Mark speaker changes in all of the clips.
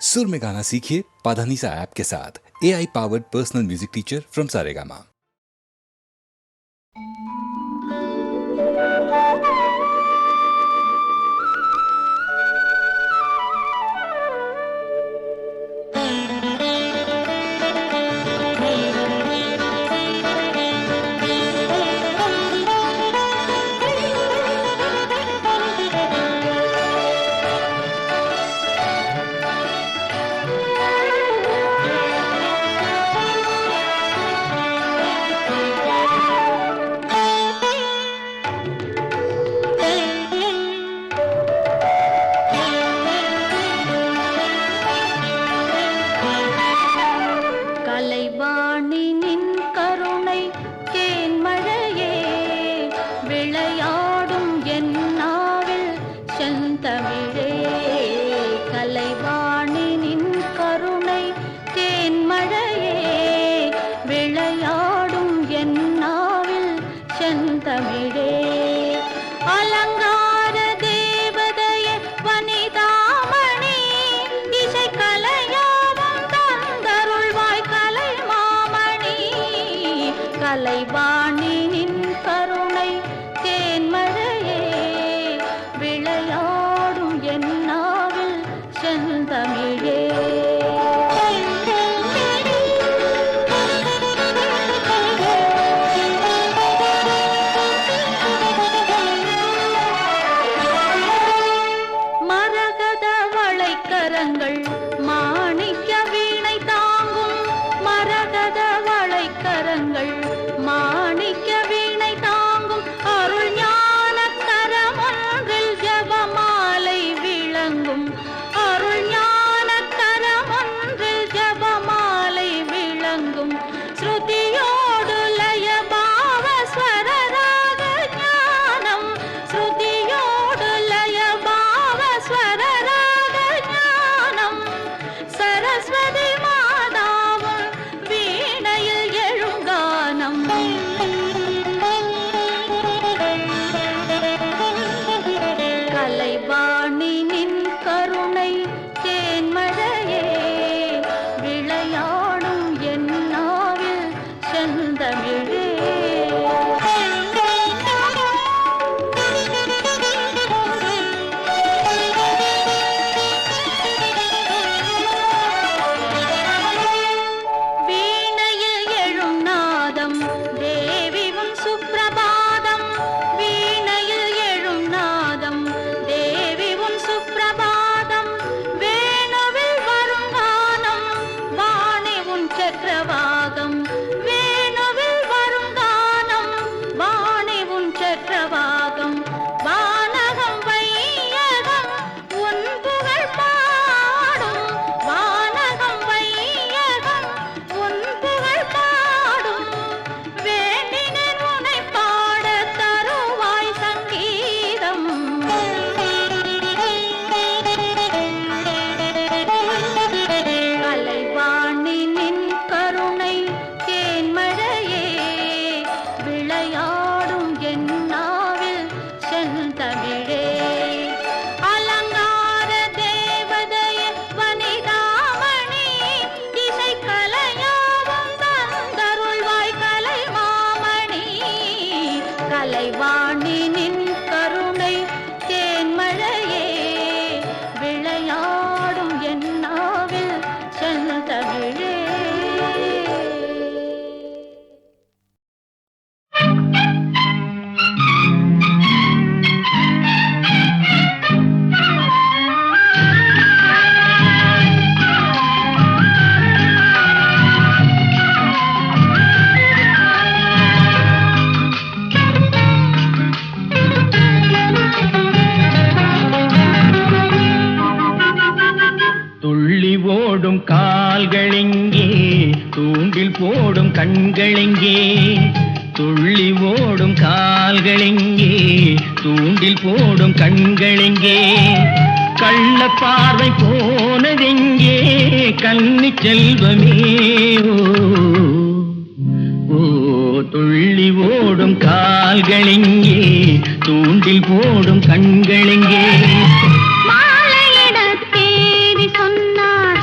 Speaker 1: सुर में गाना सीखिए पाधानीसा ऐप के साथ। AI powered personal music teacher from Saregama.
Speaker 2: மாலையிட தேதி சொன்னார்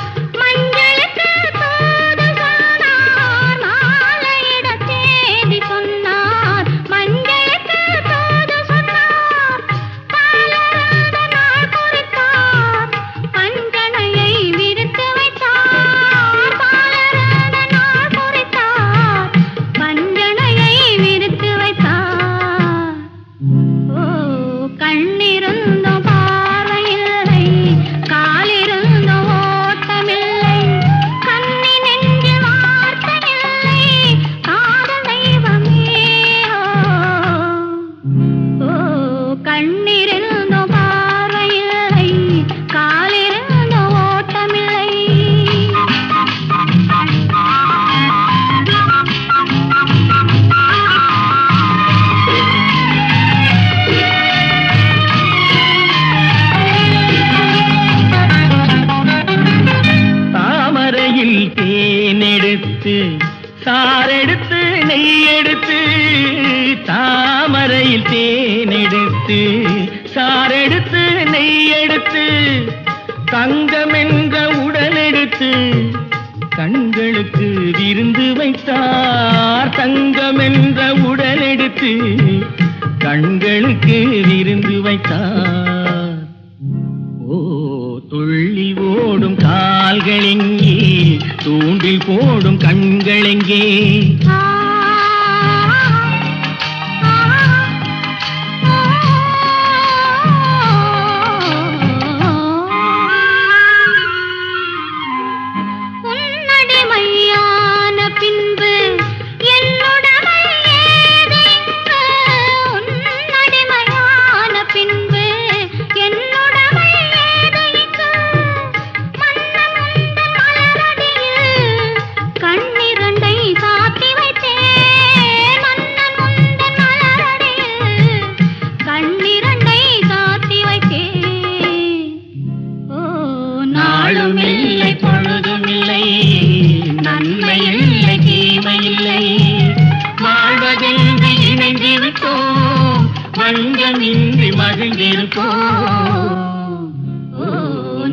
Speaker 2: எடுத்து சாரெடுத்து நெய் எடுத்து தாமரையில் தேன் எடுத்து சாரெடுத்து நெய் எடுத்து தங்கம் என்ற உடல் எடுத்து கண்களுக்கு விருந்து வைத்தார். தங்கம் என்ற உடல் எடுத்து கண்களுக்கு விருந்து வைத்தார். ஓ துள்ளி ஓடும் கால்களெங்கே, தூண்டில் போடும் கண்களெங்கே? வஞ்சமின்றி மகிழ்ந்திருப்போம்.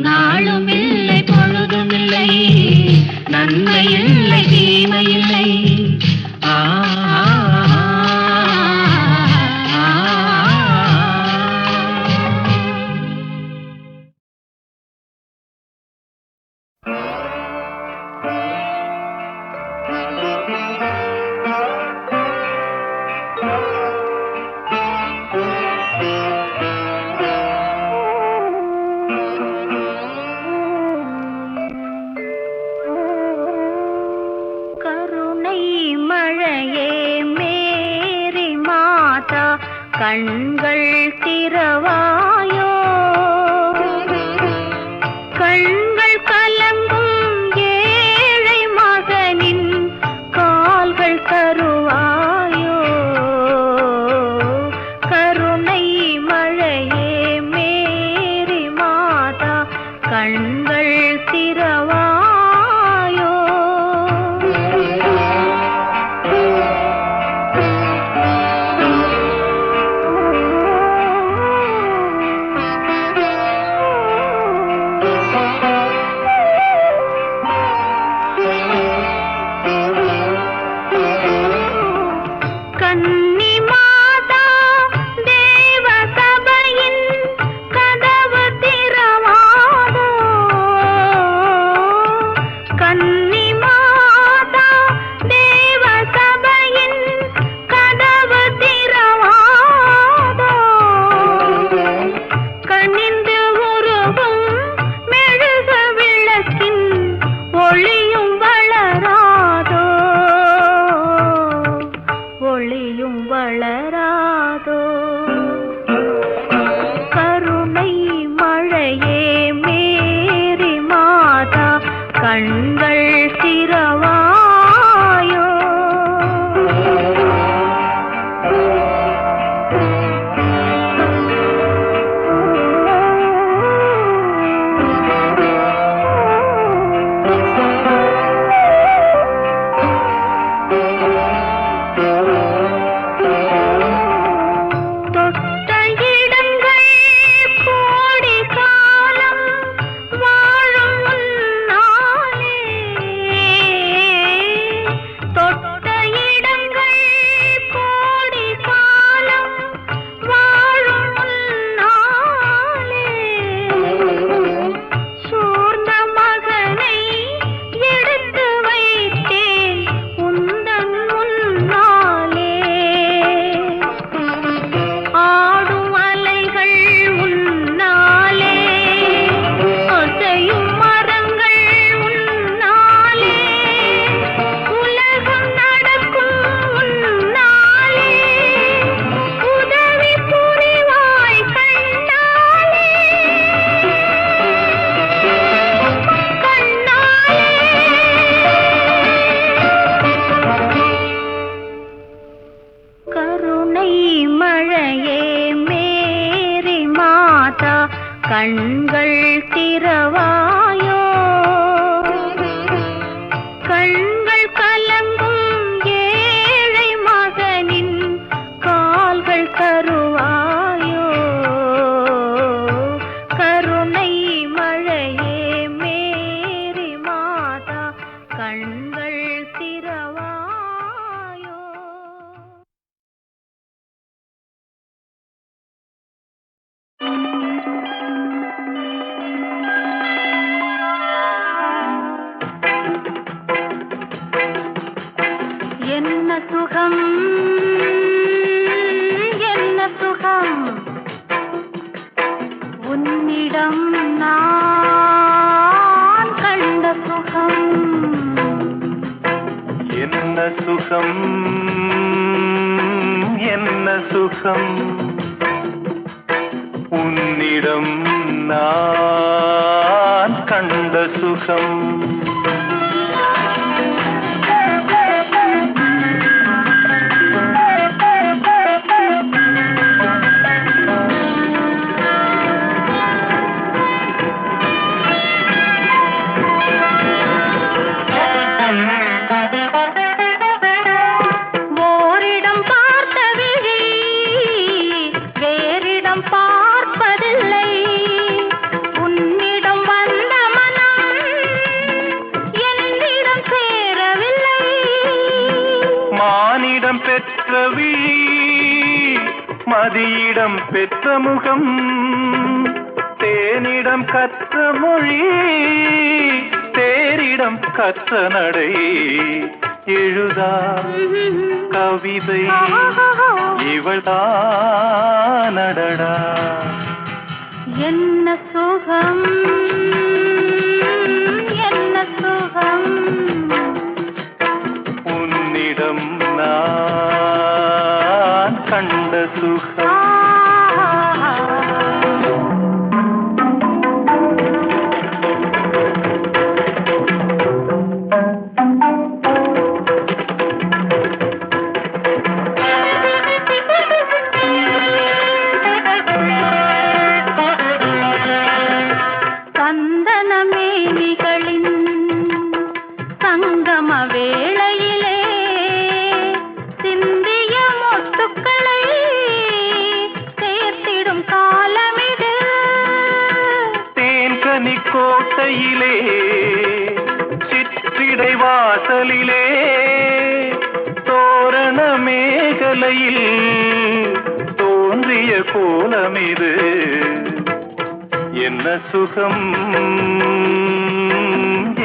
Speaker 2: நாளும் இல்லை பொழுதும் இல்லை, நன்மை இல்லை தீமை இல்லை. கண்கள் திறவாயோ, கண்கள் கலங்கும் ஏழை மகனின் கால்கள் தருவாயோ. கருணை மழையே மேரி மாதா, கண்கள் திறவாயோ. சுகம்
Speaker 3: என்ன சுகம் என்ன சுகம் உன்னிடம் நான் கண்ட சுகம் பெற்றவி மதியிடம் பெற்ற முகம் தேனிடம் கற்ற மொழி தேரிடம் கற்ற நடை எழுதா கவிதை இவள்தானடா
Speaker 2: என்ன சுகம் என்ன சுகம்
Speaker 3: உன்னிடம் நான் கண்ட சுகம்
Speaker 2: சந்தனமேனிகளின் சங்கம வேளையிலே சிந்திய முத்துக்களை சேர்த்திடும் காலமிது
Speaker 3: தேன்கனி கோட்டையிலே சிற்றிடை வாசலிலே தோரண மேகலையில் தோன்றிய கோலமிது என்ன சுகம்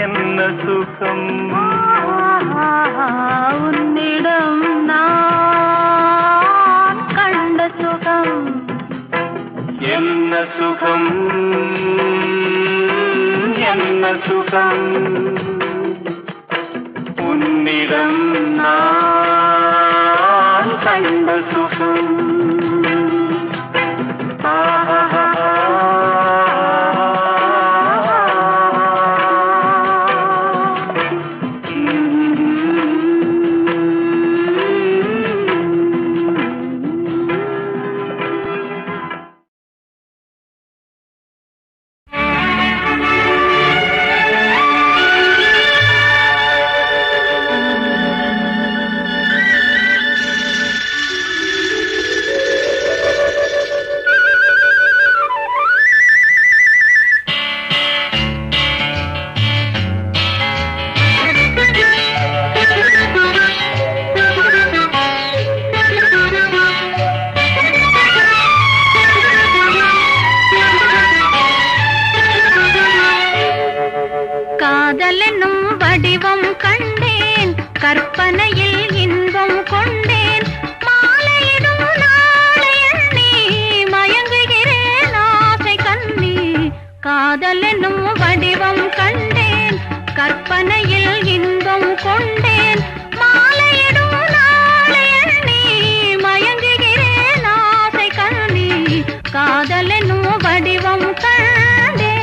Speaker 3: என்ன சுகம்
Speaker 2: உன்னிடம் நான் கண்ட சுகம்
Speaker 3: என்ன சுகம் என்ன சுகம் உன்னிடம் நான் கண்ட சுகம்
Speaker 2: காதலெனும் வடிவம் கண்டேன் கற்பனையில் இன்பம் கொண்டேன் மாலையிடும் நாளை எண்ணி மயங்குகிறேன் ஆசை கண்ணி காதலெனும் வடிவம் கண்டேன் கற்பனையில் இன்பம் கொண்டேன் மாலையிடும் நாளை எண்ணி மயங்குகிறேன் ஆசை கண்ணி காதலெனும் வடிவம் கண்டேன்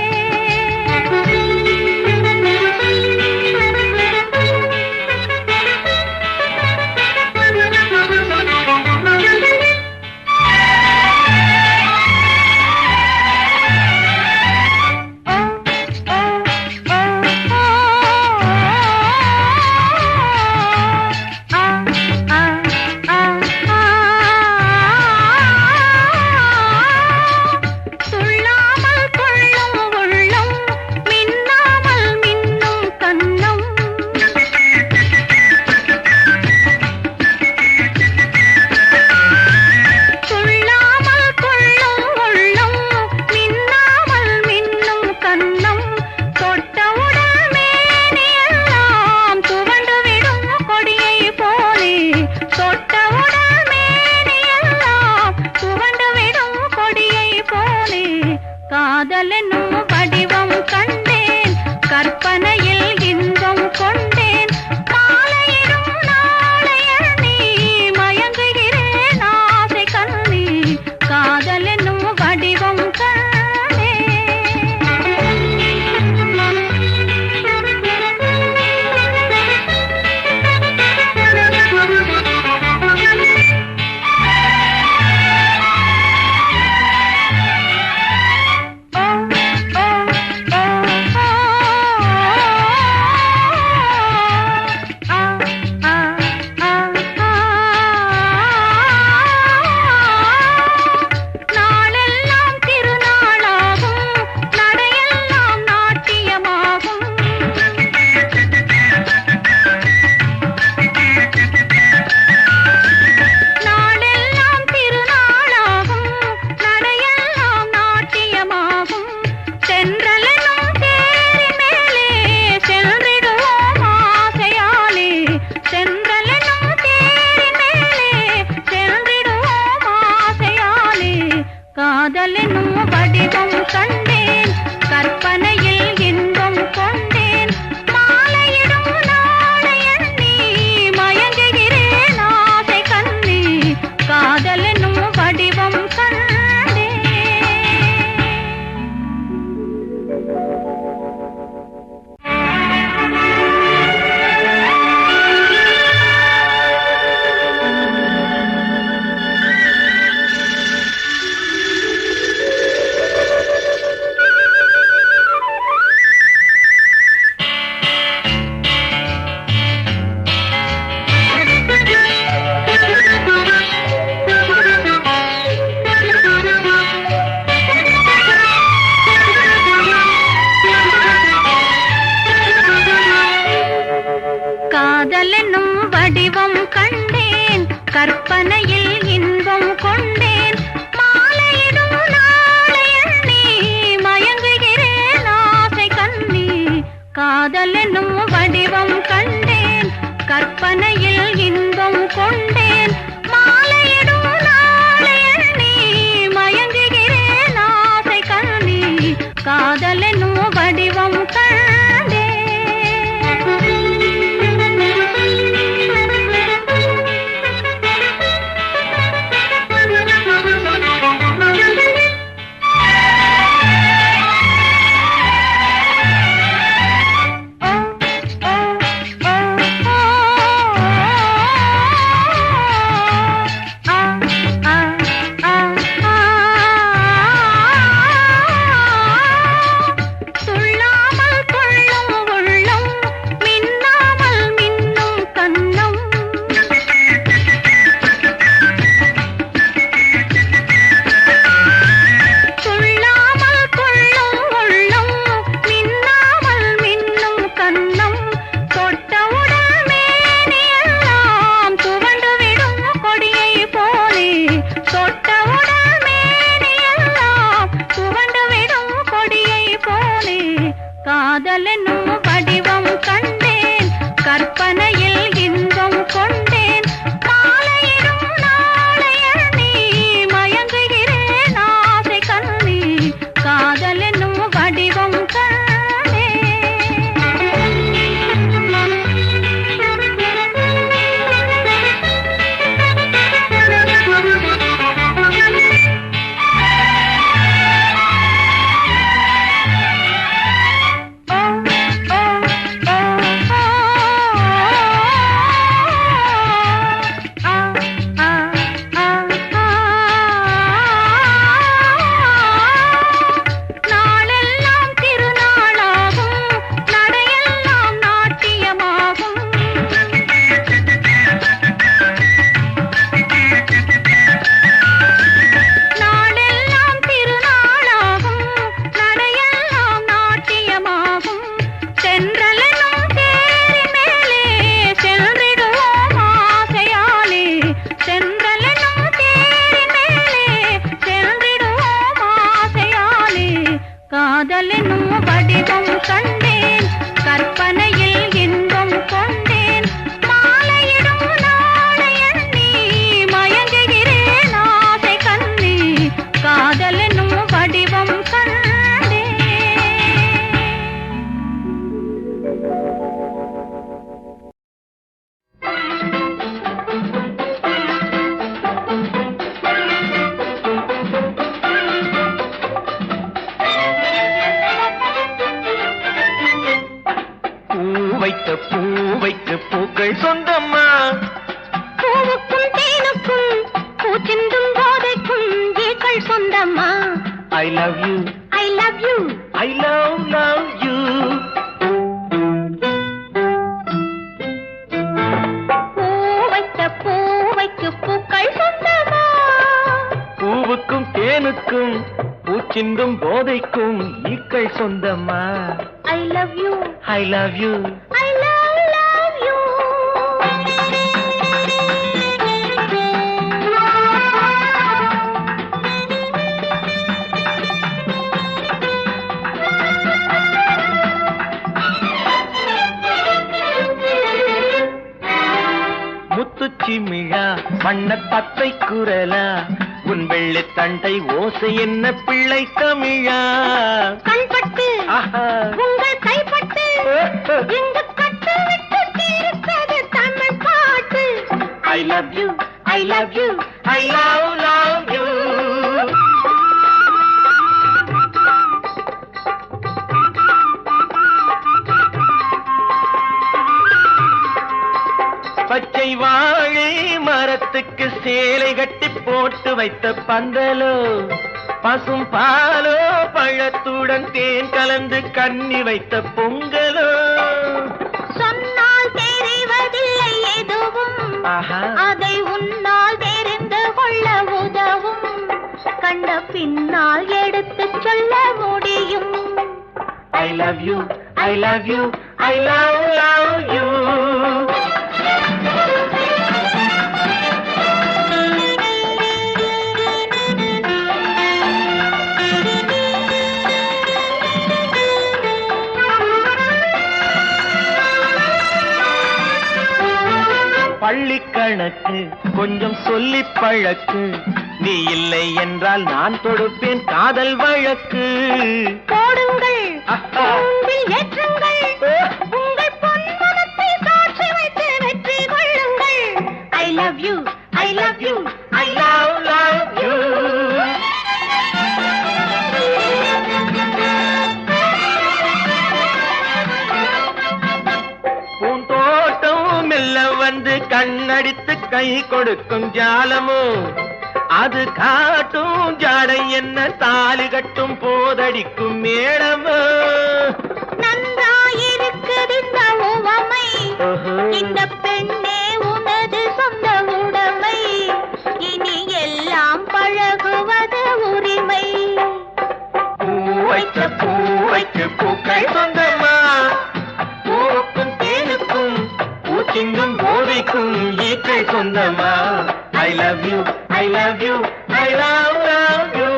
Speaker 2: காதலெனும் வடிவம் கண்டேன் கற்பனையில் வடிவம் கண்டேன் கற்பனையில் இன்பம் கொண்டேன் மாலையிடும் நாளை எண்ணி மயங்குகிறேன் ஆசை கண்ணி காதல் என்னும் வடிவம் கண்டேன் கற்பனையில் இன்பம் கொண்டேன் மாலையிடும் நாளை எண்ணி மயங்குகிறேன் ஆசை கண்ணி காதல் என்னும் வடிவம் கண்டேன் காதல் என்னும் வடிவம் கண்டேன் கற்பனையில் இன்பம் கொண்டேன் மாலையிடும் நாளை எண்ணி மயங்குகிறேன் ஆசை கண்ணி காதல் என்னும் வடிவம் காதல் என்னும் வடிவம் கண்டேன் கற்பனையில் இன்பம் கொண்டேன் மாலையிடும் நாளை எண்ணி மயங்குகிறேன் ஆசை கண்ணி காதல் என்னும் வடிவம் கண்டேன்
Speaker 3: பூவைக்கு பூக்கள் சொந்தம்மா
Speaker 2: பூவுக்கும் தேனுக்கும் பூச்சிந்தும் போதைக்கும் ஏக்கள் சொந்தம்மா
Speaker 3: I love you
Speaker 2: I love you
Speaker 3: I love you
Speaker 2: பூவைக்கு பூக்கள் சொந்தமா
Speaker 3: பூவுக்கும் தேனுக்கும் பூச்சிந்தும் போதைக்கும் ஈக்கள் சொந்தம்மா
Speaker 2: I love you
Speaker 3: I love you
Speaker 2: I love you
Speaker 3: முத்துச்சிமிழா வண்ணத் தத்தை குரலா உன் வெள்ளை தண்டை ஓசை என்ன பிள்ளை தமிழா
Speaker 2: கண்பட்டு உங்கள் கைப்பட்டு இங்கு கட்டு விட்டு தீர்த்தது தமிழ் பாட்டு
Speaker 3: I love you I love you I love you பச்சை வாழை மரத்துக்கு சேலை கட்டி போட்டு வைத்த பந்தலோ பசும் பாலோ பழத்துடன் தேன் கலந்து கண்ணி வைத்த பொங்கலோ
Speaker 2: சொன்னால் தெரிவதில்லை எதுவும் அதை உன்னால் தெரிந்து கொள்ள உதவும் கண்ட பின்னால் எடுத்து சொல்ல முடியும்
Speaker 3: I love you I love you I love you பள்ளி கணக்கு கொஞ்சம் சொல்லி பழக்கு, நீ இல்லை என்றால் நான் தொடுப்பேன் காதல் வழக்கு.
Speaker 2: போடுங்கள் கூண்டில் ஏற்றுங்கள், உங்கள் பொன்மனத்தை சாட்சி வைத்து வெற்றி கொள்ளுங்கள். I love you, I love you,
Speaker 3: I love you. பூந்தோட்டம் மெல்ல வந்து கண்ணடித்து கை கொடுக்கும் ஜாலமோ, அது காட்டும் ஜாடை என்ன தாலி கட்டும் போதடிக்கும் மேடமோ.
Speaker 2: நன்றாயிருக்குது இந்த உவமை, இந்த பெண்ணே உனது சொந்த உடைமை, இனி எல்லாம் பழகுவது உரிமை.
Speaker 3: பூவைக்கு பூக்கள் சொந்தமா, பூவுக்கும் தேனுக்கும் பூச்சிங்கும் போதைக்கும் ஈக்கள் சொந்தமா. I love you, I love you, I love you.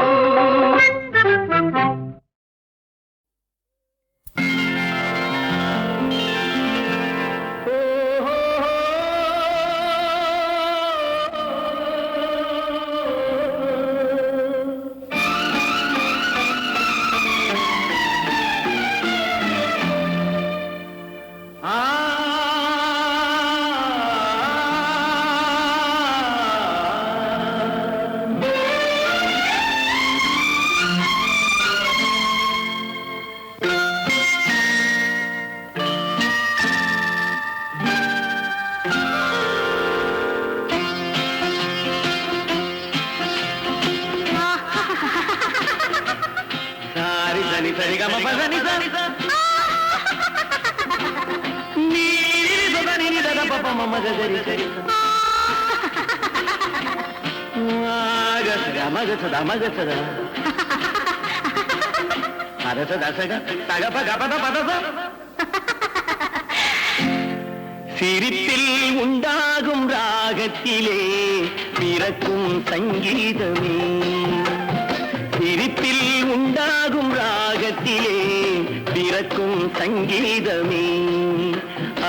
Speaker 3: சிரிப்பில் உண்டாகும் ராகத்திலே பிறக்கும் சங்கீதமே, சிரிப்பில் உண்டாகும் ராகத்திலே பிறக்கும் சங்கீதமே,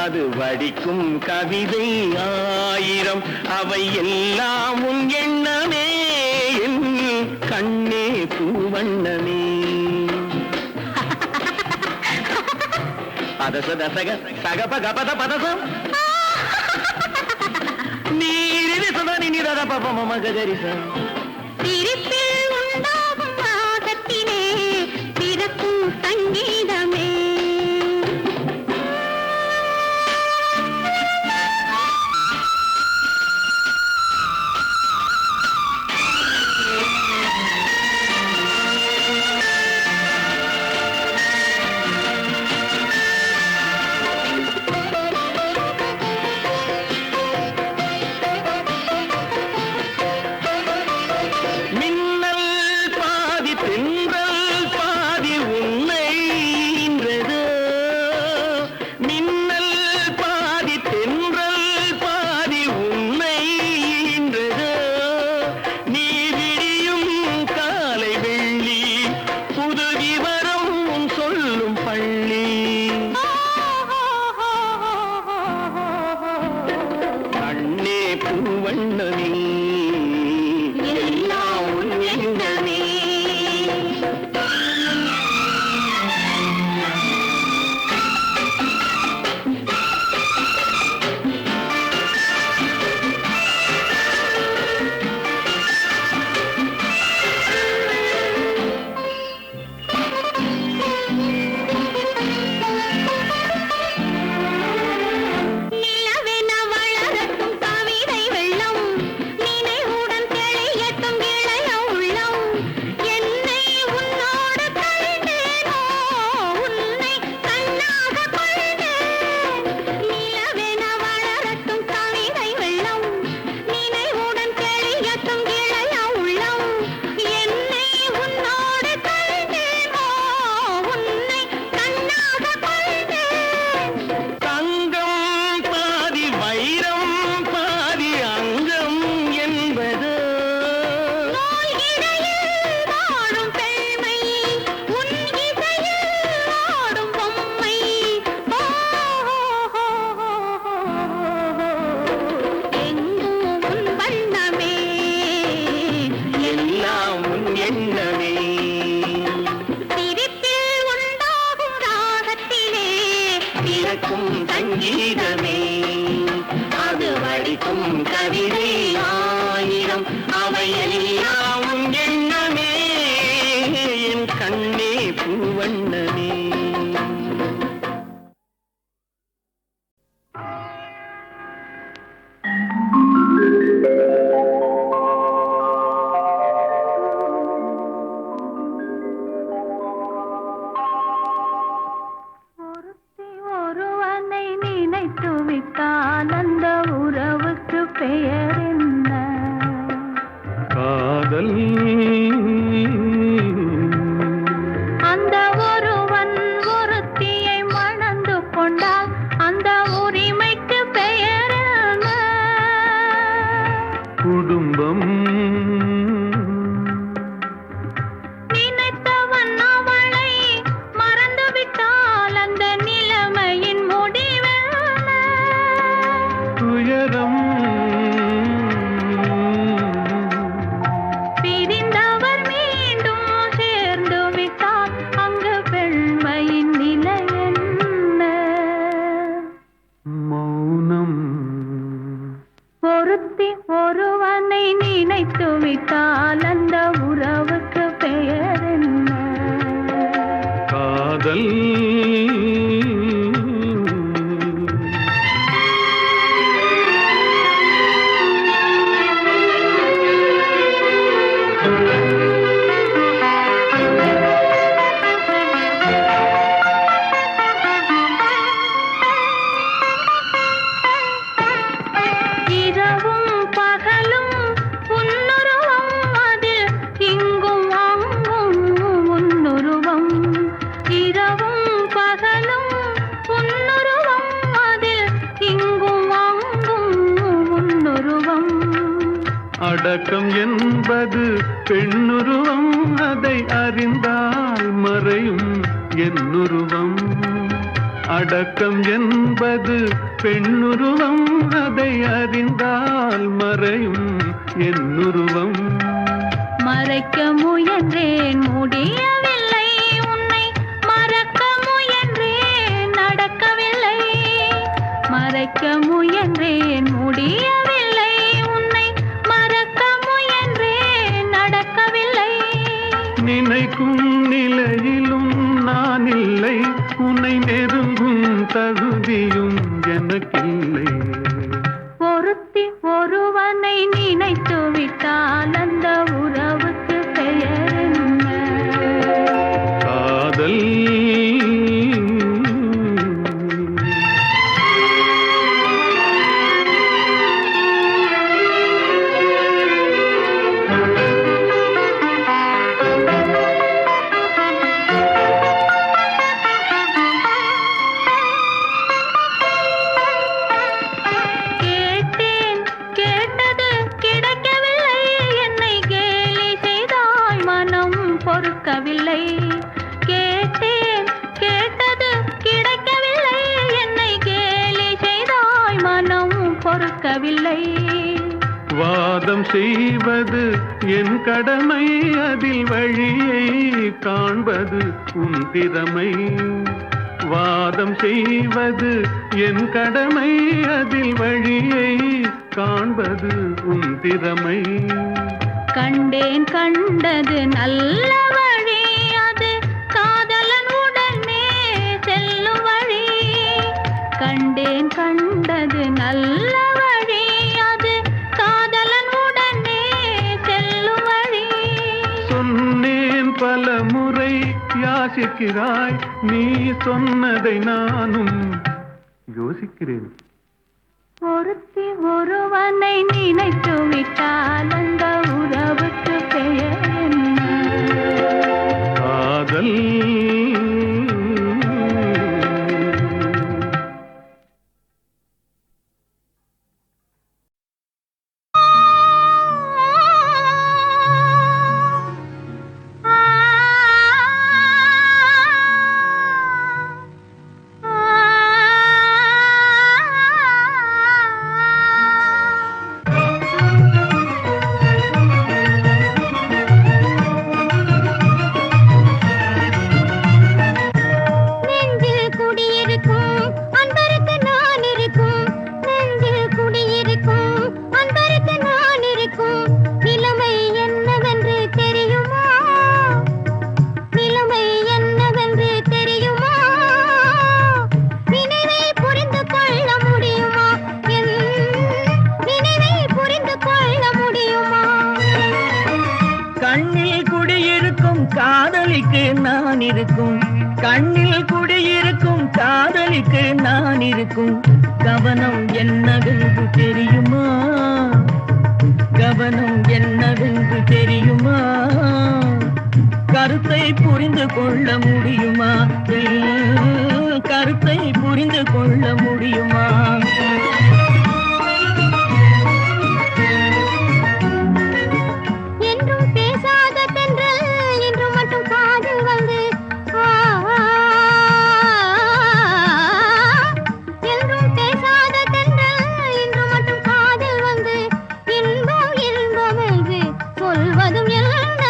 Speaker 3: அது வடிக்கும் கவிதை ஆயிரம், அவை எல்லாம் உன் எண்ணமே, என் கண்ணே பூவண்ணமே. பதச தசக சகப கபத பதசம் நீரிவி சுதனி நிரத பபம மகரிசம்.
Speaker 2: சிரிப்பில் உண்டாகும் ராகத்திலே பிறக்கும் சங்கீதமே.
Speaker 3: பிறக்கும் சங்கீதமே அது வடிக்கும் கவிதை ஆயிரம் அவையெல்லாம் உன் எண்ணமே என் கண்ணே பூவண்ணமே.
Speaker 2: ஒருவனை நினைத்து விட்டால் அந்த உறவுக்கு பெயர் என்ன?
Speaker 3: காதல்.
Speaker 2: அந்த ஒருவன் ஒருத்தியை மணந்து கொண்டால் அந்த உரிமைக்கு பெயர் என்ன?
Speaker 3: குடும்பம்.
Speaker 2: நினைத்தவன் அவளை மறந்து விட்டால் அந்த நிலைமையின் முடிவென்ன?
Speaker 3: துயரம்.
Speaker 2: பிரிந்தவர் மீண்டும் சேர்ந்து விட்டால் அங்கு பெண்மையின் நிலை என்ன?
Speaker 3: மௌனம்.
Speaker 2: ஒருத்தி ஒருவனை நினைத்து விட்டால் அந்த உறவுக்கு பெயர் என்ன?
Speaker 3: காதல்.
Speaker 2: இரவும் பகலும் உன்னுருவம் அதில் இங்கும் அங்கும் உன்னுருவம். இரவும் பகலும் உன்னுருவம் அதில் இங்கும் அங்கும் உன்னுருவம்.
Speaker 3: அடக்கம் என்பது பெண்ணுருவம் அதை அறிந்தால் மறையும் என்னுருவம். அடக்கம் என்பது பெண்ணுருவம் அதை அறிந்தால் மறையும் என்னுருவம்.
Speaker 2: மறைக்க முயன்றேன் முடியவில்லை உன்னை மறக்க முயன்றேன் நடக்கவில்லை. மறைக்க முயன்றேன் முடியவில்லை உன்னை மறக்க முயன்றேன் நடக்கவில்லை.
Speaker 3: நினைக்கும் நிலையிலும் நான் இல்லை உன்னை நெருங்கும் தகுதியும் எனக்கில்லை.
Speaker 2: ஒருத்தி ஒருவனை நினைத்து விட்டால் அந்த உறவுக்கு பெயர் என்ன?
Speaker 3: காதல்.
Speaker 2: கேட்டேன் கேட்டது கிடைக்கவில்லை என்னை கேலி செய்தாய் மனம் பொறுக்கவில்லை. கேட்டேன் கேட்டது கிடைக்கவில்லை என்னை கேலி செய்தாய் மனம் பொறுக்கவில்லை.
Speaker 3: வாதம் செய்வது என் கடமை அதில் வழியை காண்பது உன் திறமை. வாதம் செய்வது என் கடமை அதில் வழியை காண்பது உன் திறமை.
Speaker 2: கண்டேன் கண்டது நல்ல வழி அது காதலன் உடனே செல்லும் வழி. கண்டேன் கண்டது நல்ல வழி அது காதலன் உடனே செல்லும் வழி.
Speaker 3: சொன்னேன் பல முறை யாசிக்கிறாய் நீ சொன்னதை நானும் யோசிக்கிறேன்.
Speaker 2: ஒருத்தி ஒருவனை நினைத்து விட்டால் அந்த உறவுக்கு பெயர் என்ன?
Speaker 3: காதல். நான் இருக்கும் கவனம் என்னவென்று தெரியுமா? கவனம் என்னவென்று தெரியுமா? கருத்தை புரிந்து கொள்ள முடியுமா? கருத்தை புரிந்து கொள்ள முடியுமா?
Speaker 2: என்றும் பேசாத தென்றல் இன்று மட்டும் காதில் வந்து என்றும் பேசாத தென்றல் இன்று மட்டும் காதில் வந்து இன்பம் இன்பம் என்று சொல்வதும் என்ன?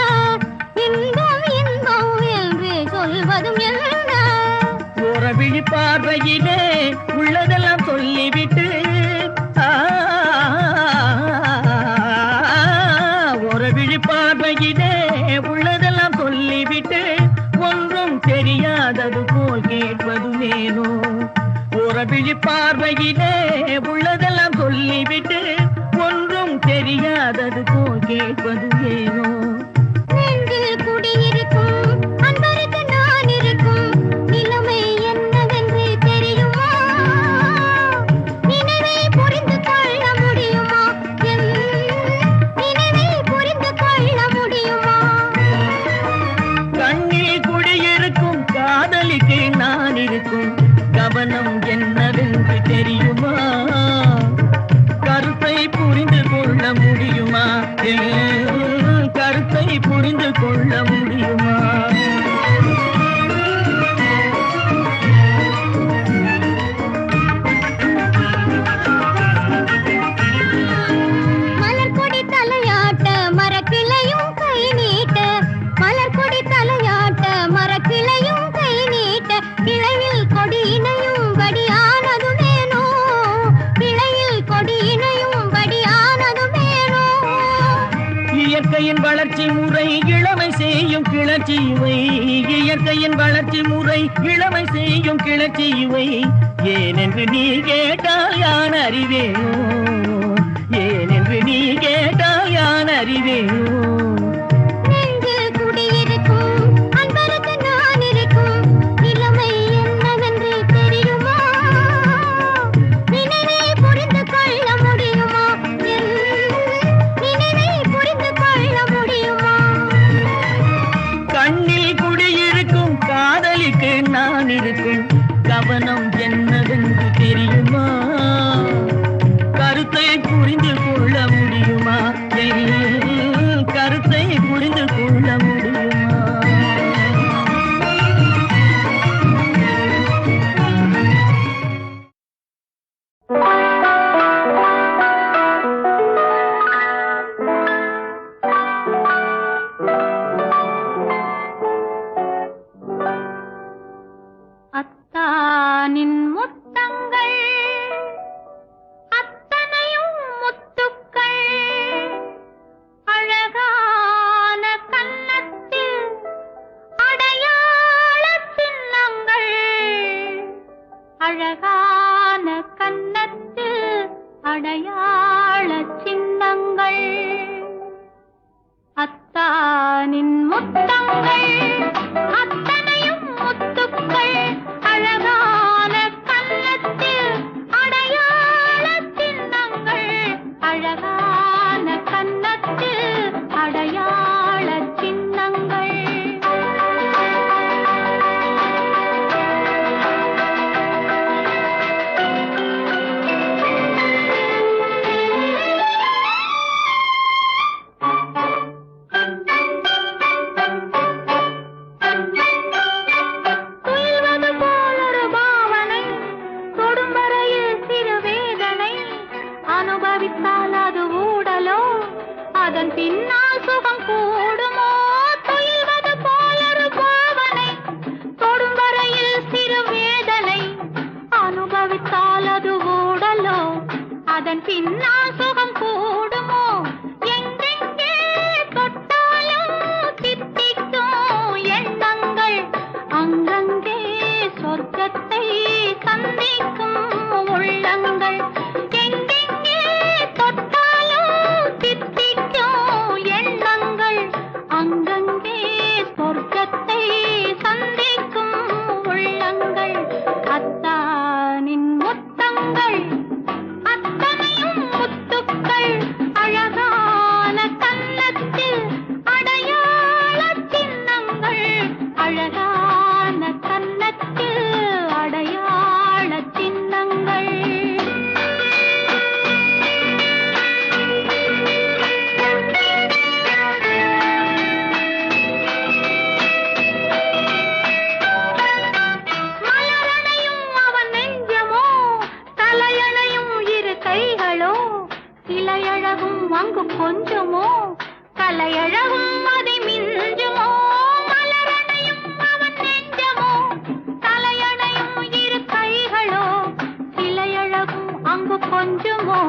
Speaker 2: இன்பம் இன்பம் என்று சொல்வதும் என்ன?
Speaker 3: ஒரு விழி பார்வையிலே உள்ளதெல்லாம் சொல்லிவிட்டு ஒரு விழி பார்வையிலே உள்ளதெல்லாம் சொல்லிவிட்டு ஒன்றும் தெரியாதது போல் கேட்பது வேணோ? ஒரு விழி பார்வையிலே உள்ளதெல்லாம் சொல்லிவிட்டு ஒன்றும் தெரியாதது போல் கேட்பது வேணோ?
Speaker 2: நெஞ்சில் குடியிருக்கும் அன்பருக்கு நான் இருக்கும் நிலைமை என்னவென்று தெரியுமா? நினைவை புரிந்து கொள்ள முடியுமா? என் நினைவை புரிந்து கொள்ள முடியுமா?
Speaker 3: கண்ணில் குடியிருக்கும் காதலிக்கு நான் இருக்கும் கவனம் என்னவென்று தெரியுமா? கருத்தை புரிந்து கொள்ள முடியுமா? கருத்தை புரிந்து கொள்ள முடியுமா?
Speaker 2: மலர்கொடி தலையாட்ட மரக்கிளையும் கை நீட்ட மலர்கொடி தலையாட்ட மரக்கிளையும் கை நீட்ட கிளையில் கொடி இணையும் படியானது வேணோ? கிளையில் கொடி இணையும் படியானது வேணோ?
Speaker 3: இயற்கையின் வளர்ச்சி முறை இளமை செய்யும் கிளர்ச்சி இவை. இயற்கையின் வளர்ச்சி முறை இளமை செய்யும் கிளர்ச்சி இவை. ஏனென்று நீ கேட்டால் யான் அறிவேனோ? ஏனென்று நீ கேட்டால் யான் அறிவேனோ?
Speaker 2: நெஞ்சில் குடியிருக்கும் அன்பருக்கு நான் இருக்கும் நிலைமை என்னவென்று தெரியுமா? நினைவை புரிந்து கொள்ள முடியுமா? என் நினைவை புரிந்து கொள்ள முடியுமா?
Speaker 3: கண்ணில் குடியிருக்கும் காதலிக்கு நான் இருக்கும் கவனம் என்னவென்று தெரியுமா? கருத்தை புரிந்து கொள்ள முடியுமா? கருத்தை புரிந்து கொள்ள முடியுமா?
Speaker 2: அத்தானின் முத்தங்கள் அத்தனையும் முத்துக்கள் அழகான கன்னத்தில் அடையாள சின்னங்கள் அழகான கன்னத்தில் அடையாள சின்னங்கள் அத்தானின் முத்தங்கள் அத்தனையும் முத்துக்கள் அழகான கன்னத்தில் அடையாள சின்னங்கள் அழகான கன்னத்தில் அடையாள சின்னங்கள் துயில்வது போலொரு பாவனை தொடும் வரையில் சிறு வேதனை அனுபவித்தால் அது ஊடலோ அதன் பின்னால் சுகம் கூடுமோ? துயில்வது போலொரு பாவனை தொடும் வரையில் சிறு வேதனை அனுபவித்தால் அது ஊடலோ அதன் பின்னால் சுகம் கூடுமோ? எங்கெங்கே தொட்டாலும் தித்திக்கும் எண்ணங்கள் அங்கங்கே சொர்க்கத்தை சந்திக்கும் உள்ளங்கள் எங்கெங்கே தொட்டாலும் தித்திக்கும் கொஞ்சமோ கலையழகும் அதை மிஞ்சுமோ மலரணையும் அவன் நெஞ்சமோ தலையணையும் இரு கைகளோ சிலையழகும் அங்கு கொஞ்சமோ